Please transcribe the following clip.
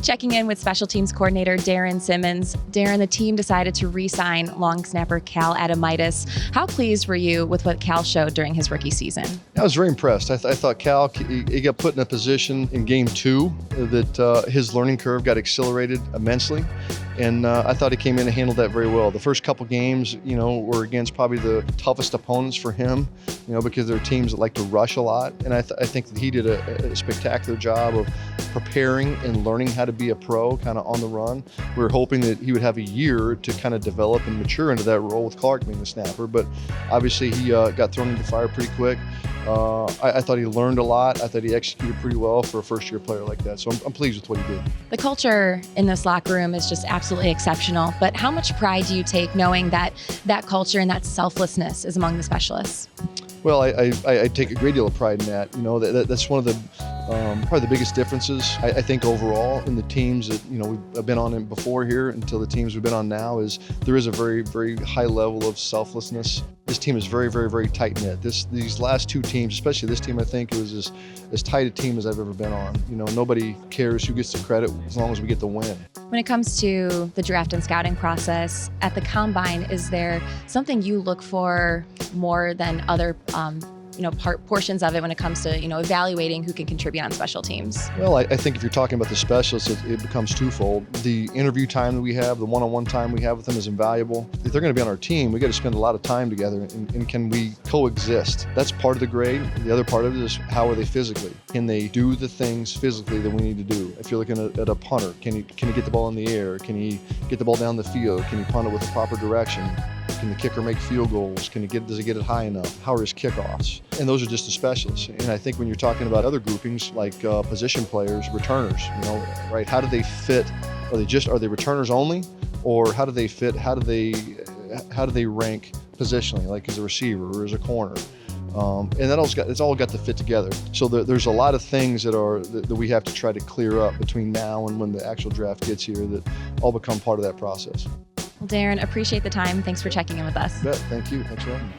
Checking in with special teams coordinator Darrin Simmons. Darrin, the team decided to re-sign long snapper Cal Adamitis. How pleased were you with what Cal showed during his rookie season? I was very impressed. I thought Cal, he got put in a position in game 2 that his learning curve got accelerated immensely. And I thought he came in and handled that very well. The first couple games, were against probably the toughest opponents for him, because they're teams that like to rush a lot. And I think that he did a spectacular job of preparing and learning how to be a pro kind of on the run. We were hoping that he would have a year to kind of develop and mature into that role with Clark being the snapper. But obviously he got thrown into the fire pretty quick. I thought he learned a lot. I thought he executed pretty well for a first-year player like that. So I'm pleased with what he did. The culture in this locker room is just absolutely exceptional. But how much pride do you take knowing that that culture and that selflessness is among the specialists? Well, I take a great deal of pride in that. That's one of the probably the biggest differences I think overall in the teams that we've been on before here until the teams we've been on now is there is a very, very high level of selflessness. This team is very, very, very tight knit. These last 2 teams, especially this team, I think it was as tight a team as I've ever been on. Nobody cares who gets the credit as long as we get the win. When it comes to the draft and scouting process at the combine, is there something you look for more than other portions of it when it comes to evaluating who can contribute on special teams? Well, I think if you're talking about the specialists, it becomes twofold. The interview time that we have, the one-on-one time we have with them is invaluable. If they're going to be on our team, we got to spend a lot of time together, and can we coexist? That's part of the grade. The other part of it is how are they physically? Can they do the things physically that we need to do? If you're looking at a punter, can he get the ball in the air? Can he get the ball down the field? Can he punt it with the proper direction? Can the kicker make field goals? Does he get it high enough? How are his kickoffs? And those are just the specialists. And I think when you're talking about other groupings like position players, returners, right? How do they fit? Are they returners only, or how do they fit? How do they rank positionally, like as a receiver or as a corner? And it's all got to fit together. So there's a lot of things that we have to try to clear up between now and when the actual draft gets here that all become part of that process. Well, Darrin, appreciate the time. Thanks for checking in with us. Bet. Thank you. Thanks for having me.